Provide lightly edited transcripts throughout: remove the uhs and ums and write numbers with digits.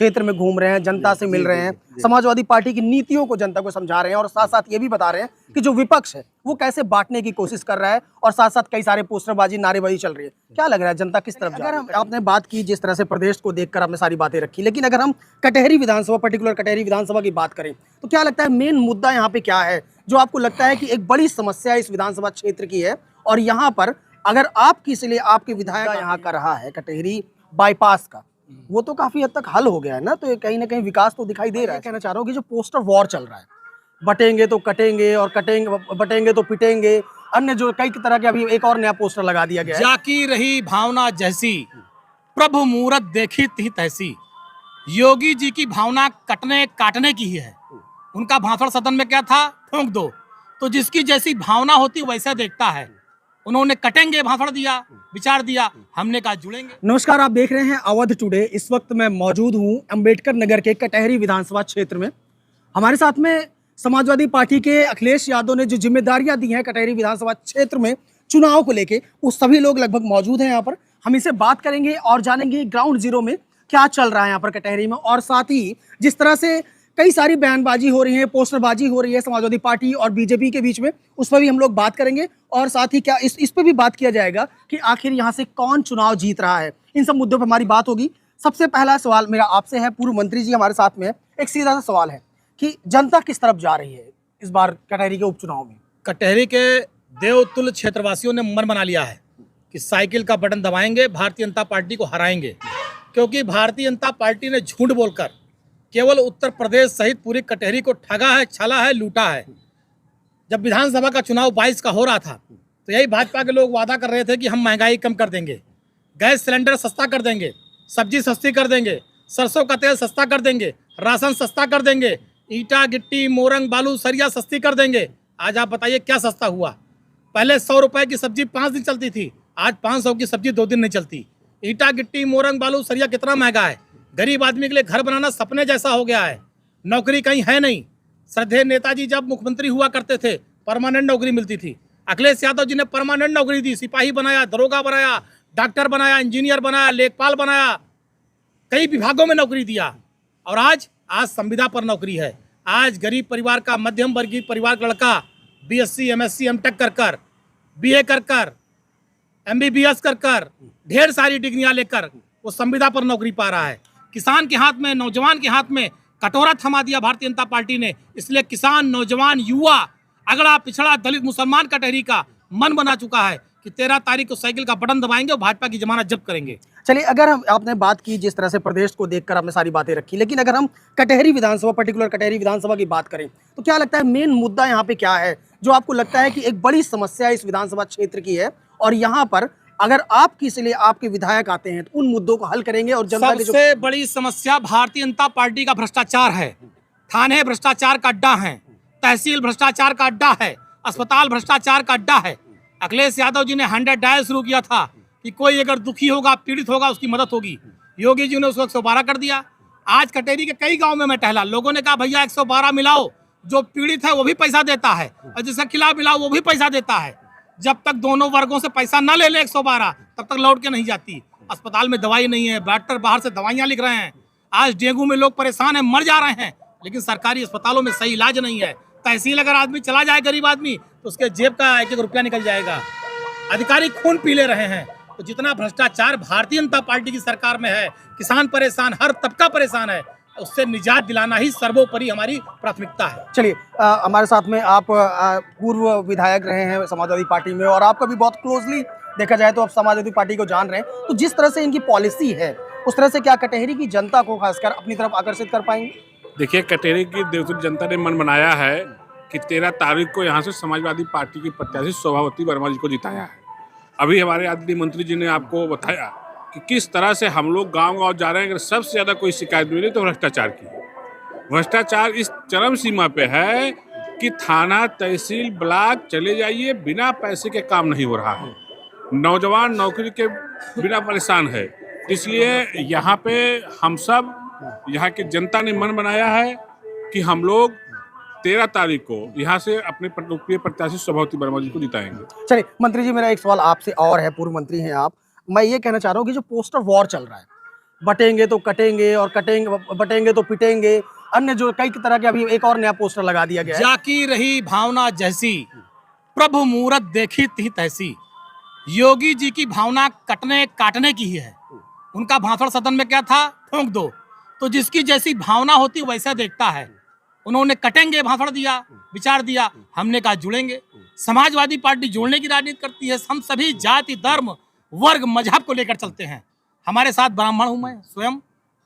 क्षेत्र में घूम रहे हैं, जनता से मिल रहे हैं, समाजवादी पार्टी की नीतियों को जनता को समझा रहे हैं और साथ साथ ये भी बता रहे हैं कि जो विपक्ष है वो कैसे बांटने की कोशिश कर रहा है और साथ साथ कई सारे पोस्टरबाजी, नारेबाजी चल रही है। क्या लग रहा है जनता किस तरफ जा रही है? अगर आपने बात की जिस तरह से प्रदेश को देखकर आपने सारी बातें रखी, लेकिन अगर हम कटहरी विधानसभा, पर्टिकुलर कटहरी विधानसभा की बात करें तो क्या लगता है मेन मुद्दा यहाँ पे क्या है जो आपको लगता है कि एक बड़ी समस्या इस विधानसभा क्षेत्र की है? और यहाँ पर अगर आपकी इसलिए आपके विधायक यहाँ का रहा है कटहरी बाईपास का, वो तो काफी हद तक हल हो गया है ना, तो कहीं ना कहीं विकास तो दिखाई दे रहा है। कहना चाह रहा हूँ कि जो पोस्टर वॉर चल रहा है, बटेंगे तो कटेंगे और कटेंगे, बटेंगे तो पिटेंगे, अन्य जो कई तरह के, अभी एक और नया पोस्टर लगा दिया गया है, जाकी रही भावना जैसी प्रभु मूरत देखी थी तैसी। योगी जी की भावना कटने काटने की ही है। उनका भाषण सदन में क्या था, ठोंक दो, तो जिसकी जैसी भावना होती वैसा देखता है। उन्होंने कटेंगे भाषण दिया, विचार दिया, हमने कहा जुड़ेंगे। नमस्कार, आप देख रहे हैं अवध टुडे। इस वक्त मैं मौजूद हूं अंबेडकर नगर के कटहरी विधानसभा क्षेत्र में। हमारे साथ में समाजवादी पार्टी के अखिलेश यादव ने जो जिम्मेदारियां दी हैं कटहरी विधानसभा क्षेत्र में चुनाव को लेके, वो सभी लोग लगभग मौजूद हैं यहाँ पर। हम इनसे बात करेंगे और जानेंगे ग्राउंड जीरो में क्या चल रहा है यहाँ पर कटहरी में, और साथ ही जिस तरह से कई सारी बयानबाजी हो रही है, पोस्टरबाजी हो रही है समाजवादी पार्टी और बीजेपी के बीच में, उस पर भी हम लोग बात करेंगे। और साथ ही क्या इस पर भी बात किया जाएगा कि आखिर यहाँ से कौन चुनाव जीत रहा है। इन सब मुद्दों पर हमारी बात होगी। सबसे पहला सवाल मेरा आपसे है, पूर्व मंत्री जी हमारे साथ में है। एक सीधा सा सवाल है कि जनता किस तरफ जा रही है इस बार कटहरी के उपचुनाव में? कटहरी के देवतुल्य क्षेत्रवासियों ने मन बना लिया है कि साइकिल का बटन दबाएंगे, भारतीय जनता पार्टी को हराएंगे। क्योंकि भारतीय जनता पार्टी ने झूठ बोलकर केवल उत्तर प्रदेश सहित पूरी कटहरी को ठगा है, छला है, लूटा है। जब विधानसभा का चुनाव 22 का हो रहा था तो यही भाजपा के लोग वादा कर रहे थे कि हम महंगाई कम कर देंगे, गैस सिलेंडर सस्ता कर देंगे, सब्जी सस्ती कर देंगे, सरसों का तेल सस्ता कर देंगे, राशन सस्ता कर देंगे, ईटा गिट्टी मोरंग बालू सरिया सस्ती कर देंगे। आज आप बताइए क्या सस्ता हुआ? पहले 100 रुपए की सब्जी 5 दिन चलती थी, आज 500 की सब्जी 2 दिन नहीं चलती। ईटा गिट्टी मोरंग बालू सरिया कितना महंगा है। गरीब आदमी के लिए घर बनाना सपने जैसा हो गया है। नौकरी कहीं है नहीं। श्रद्धेय नेताजी जब मुख्यमंत्री हुआ करते थे परमानेंट नौकरी मिलती थी। अखिलेश यादव जी ने परमानेंट नौकरी दी, सिपाही बनाया, दरोगा बनाया, डॉक्टर बनाया, इंजीनियर बनाया, लेखपाल बनाया, कई विभागों में नौकरी दिया। और आज संविदा पर नौकरी है। आज गरीब परिवार का, मध्यम वर्गीय परिवार का लड़का बीएससी एमएससी एमटेक कर कर, बीए कर कर, एमबीबीएस कर कर, ढेर सारी डिग्रियां लेकर वो संविदा पर नौकरी पा रहा है। किसान के हाथ में, नौजवान के हाथ में कटोरा थमा दिया भारतीय जनता पार्टी ने। इसलिए किसान, नौजवान, युवा, अगड़ा पिछड़ा, दलित, मुसलमान कटहरी का मन बना चुका है कि 13 तारीख को साइकिल का बटन दबाएंगे और भाजपा की जमानत जब्त करेंगे। चलिए, अगर हम आपने बात की जिस तरह से प्रदेश को देखकर आपने सारी बातें रखी, लेकिन अगर हम कटहरी विधानसभा, पर्टिकुलर कटहरी विधानसभा की बात करें तो क्या लगता है मेन मुद्दा यहाँ पे क्या है जो आपको लगता है कि एक बड़ी समस्या इस विधानसभा क्षेत्र की है? और यहाँ पर अगर आपकी इसलिए आपके विधायक आते हैं तो उन मुद्दों को हल करेंगे। और जनता की सबसे बड़ी समस्या भारतीय जनता पार्टी का भ्रष्टाचार है। थाने भ्रष्टाचार का अड्डा है, तहसील भ्रष्टाचार का अड्डा है, अस्पताल भ्रष्टाचार का अड्डा है। अखिलेश यादव जी ने 100 डायल शुरू किया था कि कोई अगर दुखी होगा, पीड़ित होगा, उसकी मदद होगी। योगी जी ने उसको 112 कर दिया। आज कटहरी के कई गाँव में मैं टहला, लोगों ने कहा भैया 112 मिलाओ, जो पीड़ित है वो भी पैसा देता है और जिसके खिलाफ मिलाओ वो भी पैसा देता है। जब तक दोनों वर्गों से पैसा न ले ले 112 तब तक लौट के नहीं जाती। अस्पताल में दवाई नहीं है, डॉक्टर बाहर से दवाइयाँ लिख रहे हैं। आज डेंगू में लोग परेशान हैं, मर जा रहे हैं, लेकिन सरकारी अस्पतालों में सही इलाज नहीं है। तहसील अगर आदमी चला जाए, गरीब आदमी, तो उसके जेब का 1-1 रुपया निकल जाएगा। अधिकारी खून पी ले रहे हैं। तो जितना भ्रष्टाचार भारतीय जनता पार्टी की सरकार में है, किसान परेशान, हर तबका परेशान है, उससे निजात दिलाना ही सर्वोपरि हमारी प्राथमिकता है। चलिए, हमारे साथ में आप पूर्व विधायक रहे हैं समाजवादी पार्टी में और आपका भी बहुत क्लोजली देखा जाए तो आप समाजवादी पार्टी को जान रहे हैं, तो जिस तरह से इनकी पॉलिसी है उस तरह से क्या कटहरी की जनता को खासकर अपनी तरफ आकर्षित कर पाएंगे? देखिए, कटहरी की देवतुल्य जनता ने मन बनाया है कि 13 तारीख को यहाँ से समाजवादी पार्टी की प्रत्याशी शोभावती वर्मा जी को जिताया है। अभी हमारे आदरणीय मंत्री जी ने आपको बताया कि किस तरह से हम लोग गांव-गांव जा रहे हैं। अगर सबसे ज़्यादा कोई शिकायत मिली तो भ्रष्टाचार की। भ्रष्टाचार इस चरम सीमा पे है कि थाना, तहसील, ब्लॉक चले जाइए, बिना पैसे के काम नहीं हो रहा है। नौजवान नौकरी के बिना परेशान है। इसलिए यहाँ पे हम सब, यहाँ की जनता ने मन बनाया है कि हम लोग 13 तारीख को यहाँ से अपने लोकप्रिय प्रत्याशी शोभावती वर्मा जी को जिताएंगे। चलिए मंत्री जी, मेरा एक सवाल आपसे और है, पूर्व मंत्री हैं आप। मैं ये कहना चाह रहा हूँ कि जो पोस्टर वॉर चल रहा है, बटेंगे तो कटेंगे और कटेंगे बटेंगे तो पिटेंगे, अन्य जो कई तरह के, अभी एक और नया पोस्टर लगा दिया गया है। जाकी रही भावना जैसी, प्रभु मूरत देखी थी तैसी। योगी जी की भावना कटने काटने की ही है। उनका भाषण सदन में क्या था, ठोंक दो। तो जिसकी जैसी भावना होती वैसा देखता है। उन्होंने कटेंगे भाषण दिया, विचार दिया, हमने कहा जुड़ेंगे। समाजवादी पार्टी जोड़ने की राजनीति करती है। हम सभी जाति, धर्म, वर्ग, मजहब को लेकर चलते हैं। हमारे साथ ब्राह्मण हूं मैं स्वयं,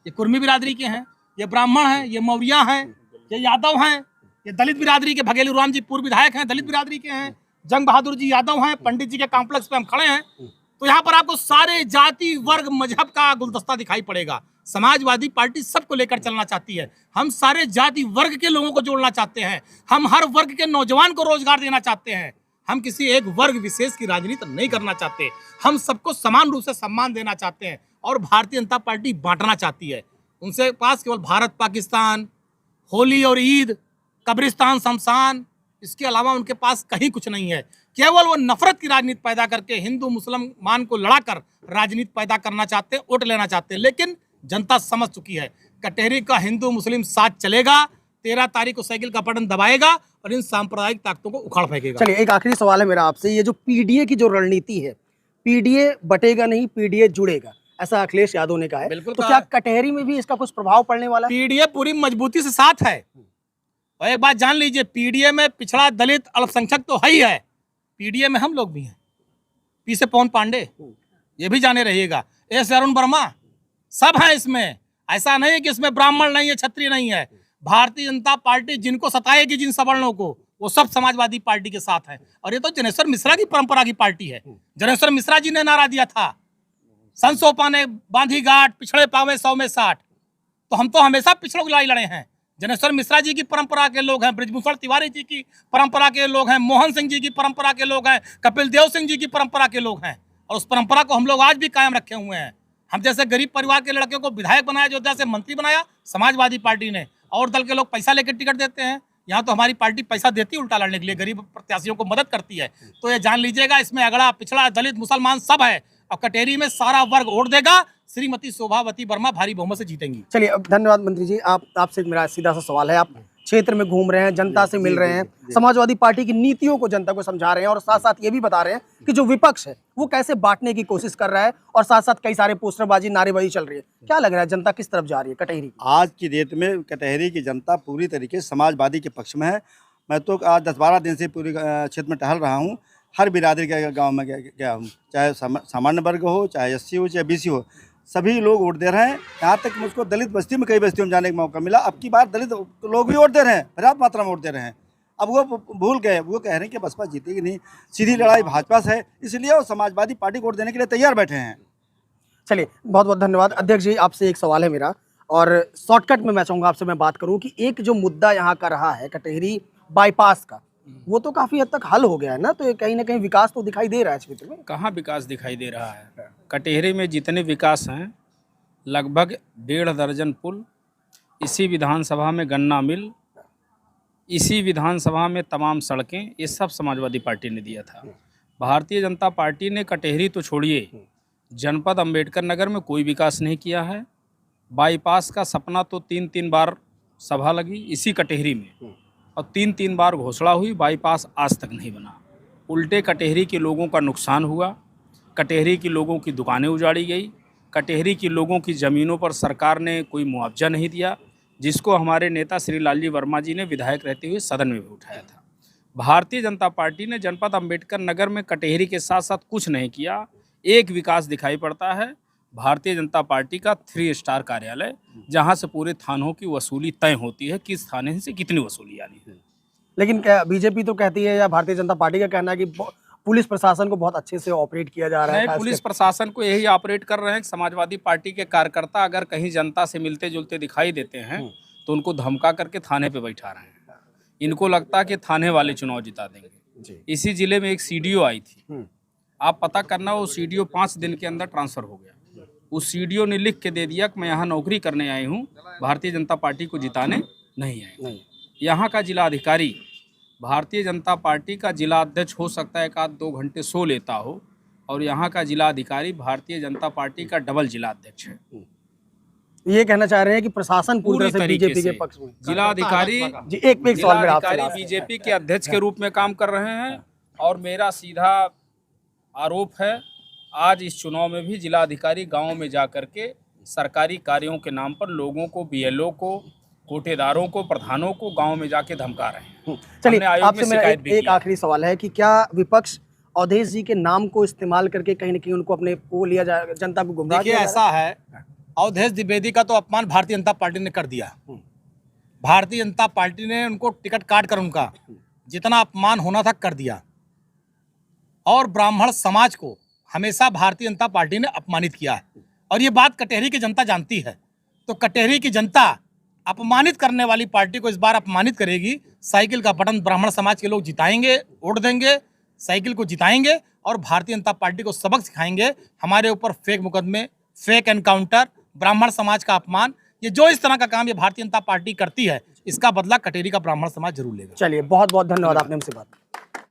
ये कुर्मी बिरादरी के हैं, ये ब्राह्मण हैं, ये मौर्या हैं, ये यादव हैं, ये दलित बिरादरी के भगेलू राम जी पूर्व विधायक हैं, दलित बिरादरी के हैं, जंग बहादुर जी यादव हैं, पंडित जी के कॉम्प्लेक्स पे हम खड़े हैं। तो यहाँ पर आपको सारे जाति, वर्ग, मजहब का गुलदस्ता दिखाई पड़ेगा। समाजवादी पार्टी सबको लेकर चलना चाहती है। हम सारे जाति वर्ग के लोगों को जोड़ना चाहते हैं। हम हर वर्ग के नौजवान को रोजगार देना चाहते हैं। हम किसी एक वर्ग विशेष की राजनीति नहीं करना चाहते। हम सबको समान रूप से सम्मान देना चाहते हैं। और भारतीय जनता पार्टी बांटना चाहती है। उनसे पास केवल भारत पाकिस्तान, होली और ईद, कब्रिस्तान शमशान, इसके अलावा उनके पास कहीं कुछ नहीं है। केवल वो नफरत की राजनीति पैदा करके हिंदू मुसलमान को लड़ाकर राजनीति पैदा करना चाहते हैं, वोट लेना चाहते हैं। लेकिन जनता समझ चुकी है, कटहरी का हिंदू मुस्लिम साथ चलेगा। 13 तारीख को साइकिल का बटन दबाएगा और इन सांप्रदायिक ताकतों को उखाड़ फेंकेगा। चलिए, एक आखिरी सवाल है मेरा आपसे। ये जो पीडीए की जो रणनीति है, पीडीए बटेगा नहीं, पीडीए जुड़ेगा, ऐसा अखिलेश यादव ने कहा है। बिल्कुल तो कहा क्या है। कटहरी में भी इसका कुछ प्रभाव पड़ने वाला है? पीडीए पूरी मजबूती से साथ है। और एक बात जान लीजिए, पीडीए में पिछड़ा, दलित, अल्पसंख्यक तो है ही है। पीडीए में हम लोग भी हैं। पी से पवन पांडे, ये भी जाने रहिएगा, एस अरुण वर्मा, सब हैं इसमें। ऐसा नहीं है कि इसमें ब्राह्मण नहीं है, क्षत्रिय नहीं है। भारतीय जनता पार्टी जिनको सताएगी, जिन सवर्णों को, वो सब समाजवादी पार्टी के साथ है। और ये तो जनेश्वर मिश्रा की परंपरा की पार्टी है। जनेश्वर मिश्रा जी ने नारा दिया था, संसोपा ने बांधी गांठ, पिछड़े पावे 100 में 60। तो हम तो हमेशा पिछड़ों की लड़ाई लड़े हैं। जनेश्वर मिश्रा जी की परंपरा के लोग हैं, बृजभूषण तिवारी जी की परंपरा के लोग हैं, मोहन सिंह जी की परंपरा के लोग हैं, कपिल देव सिंह जी की परंपरा के लोग हैं। और उस परंपरा को हम लोग आज भी कायम रखे हुए हैं। हम जैसे गरीब परिवार के लड़के को विधायक बनाया, अयोध्या से मंत्री बनाया समाजवादी पार्टी ने। और दल के लोग पैसा लेकर टिकट देते हैं। यहाँ तो हमारी पार्टी पैसा देती है उल्टा लड़ने के लिए, गरीब प्रत्याशियों को मदद करती है। तो ये जान लीजिएगा, इसमें अगड़ा, पिछड़ा, दलित, मुसलमान सब है। और कटेरी में सारा वर्ग वोट देगा। श्रीमती शोभावती वर्मा भारी बहुमत से जीतेंगी। चलिए, अब धन्यवाद मंत्री जी। आपसे मेरा सीधा सा सवाल है, आप क्षेत्र में घूम रहे हैं, जनता से मिल रहे हैं, समाजवादी पार्टी की नीतियों को जनता को समझा रहे हैं और साथ साथ ये भी बता रहे हैं कि जो विपक्ष है वो कैसे बांटने की कोशिश कर रहा है, और साथ साथ कई सारे पोस्टरबाजी, नारेबाजी चल रही है। क्या लग रहा है, जनता किस तरफ जा रही है कटहरी? आज की डेट में कटहरी की जनता पूरी तरीके से समाजवादी के पक्ष में है। मैं तो आज 10-12 दिन से पूरे क्षेत्र में टहल रहा हूँ। हर बिरादरी के गांव में गया हूँ, चाहे सामान्य वर्ग हो, चाहे एससी हो, चाहे बीसी हो, सभी लोग वोट दे रहे हैं। यहाँ तक मुझको दलित बस्ती में, कई बस्तियों में जाने का मौका मिला। अब की बार दलित लोग भी वोट दे रहे हैं, पर्याप्त मात्रा में वोट दे रहे हैं। अब वो भूल गए, वो कह रहे हैं कि बसपा जीतेगी नहीं, सीधी लड़ाई भाजपा से है, इसलिए वो समाजवादी पार्टी को वोट देने के लिए तैयार बैठे हैं। चलिए, बहुत बहुत धन्यवाद। अध्यक्ष जी, आपसे एक सवाल है मेरा, और शॉर्टकट में मैं चाहूँगा आपसे मैं बात करूँ कि एक जो मुद्दा यहाँ का रहा है कटहरी बाईपास का, वो तो काफ़ी हद तक हल हो गया है ना? तो कहीं ना कहीं विकास तो दिखाई दे रहा है क्षेत्र में। कहाँ विकास दिखाई दे रहा है? कटहरी में जितने विकास हैं, लगभग 1.5 दर्जन पुल, इसी विधानसभा में गन्ना मिल, इसी विधानसभा में तमाम सड़कें, ये सब समाजवादी पार्टी ने दिया था। भारतीय जनता पार्टी ने कटहरी तो छोड़िए, जनपद अंबेडकर नगर में कोई विकास नहीं किया है। बाईपास का सपना तो 3-3 बार सभा लगी इसी कटहरी में, और 3-3 बार घोषणा हुई, बाईपास आज तक नहीं बना। उल्टे कटहरी के लोगों का नुकसान हुआ, कटहरी के लोगों की दुकानें उजाड़ी गई, कटहरी के लोगों की ज़मीनों पर सरकार ने कोई मुआवजा नहीं दिया, जिसको हमारे नेता श्री लालजी वर्मा जी ने विधायक रहते हुए सदन में भी उठाया था। भारतीय जनता पार्टी ने जनपद अंबेडकर नगर में कटहरी के साथ साथ कुछ नहीं किया। एक विकास दिखाई पड़ता है भारतीय जनता पार्टी का 3 स्टार कार्यालय, जहां से पूरे थानों की वसूली तय होती है, किस थाने से कितनी वसूली आनी है। लेकिन क्या बीजेपी तो कहती है, या भारतीय जनता पार्टी का कहना है कि पुलिस प्रशासन को बहुत अच्छे से ऑपरेट किया जा रहा है? नहीं, पुलिस प्रशासन को यही ऑपरेट कर रहे हैं कि समाजवादी पार्टी के कार्यकर्ता अगर कहीं जनता से मिलते जुलते दिखाई देते हैं तो उनको धमका करके थाने पे बैठा रहे हैं। इनको लगता है कि थाने वाले चुनाव जिता देंगे। इसी जिले में एक सीडीओ आई थी, आप पता करना, वो सीडीओ 5 दिन के अंदर ट्रांसफर हो गया। उस सीडीओ ने लिख के दे दिया कि मैं यहाँ नौकरी करने आई हूँ, भारतीय जनता पार्टी को जिताने नहीं आई। यहाँ का जिला अधिकारी भारतीय जनता पार्टी का जिला अध्यक्ष हो सकता है, 1-2 घंटे सो लेता हो, और यहाँ का जिला अधिकारी भारतीय जनता पार्टी का डबल जिला अध्यक्ष है। ये कहना चाह रहे हैं कि प्रशासन पूरी पूरी तरह से तरीके बीजेपी के से पक्ष में। जिलाधिकारी जी एक सवाल मेरा आपसे जिलाधिकारी last है। बीजेपी के अध्यक्ष के रूप में काम कर रहे हैं और मेरा सीधा आरोप है आज इस चुनाव में भी जिलाधिकारी गांव में जा कर के सरकारी कार्यों के नाम पर लोगों को, बीएलओ को, कोटेदारों को, प्रधानों को गांव में जाके धमका रहे हैं। चलिए हमने आयोग आपसे में मेरा शिकायत भी एक की है। आखिरी सवाल है कि क्या विपक्ष अवधेश जी के नाम को इस्तेमाल करके कहीं न कहीं उनको अपने वो लिया जाएगा, जनता को गुमराह देखिए किया जा रहा ऐसा है, अवधेश द्विवेदी का तो अपमान भारतीय जनता पार्टी ने कर दिया। भारतीय जनता पार्टी ने उनको टिकट काट कर उनका जितना अपमान होना था कर दिया, और ब्राह्मण समाज को हमेशा भारतीय जनता पार्टी ने अपमानित किया है, और ये बात कटेहरी की जनता जानती है। तो कटेहरी की जनता अपमानित करने वाली पार्टी को इस बार अपमानित करेगी। साइकिल का बटन ब्राह्मण समाज के लोग जिताएंगे, वोट देंगे, साइकिल को जिताएंगे और भारतीय जनता पार्टी को सबक सिखाएंगे। हमारे ऊपर फेक मुकदमे, फेक एनकाउंटर, ब्राह्मण समाज का अपमान, ये जो इस तरह का काम ये भारतीय जनता पार्टी करती है, इसका बदला कटेहरी का ब्राह्मण समाज जरूर लेगा। चलिए बहुत बहुत धन्यवाद, आपने हमसे बात की।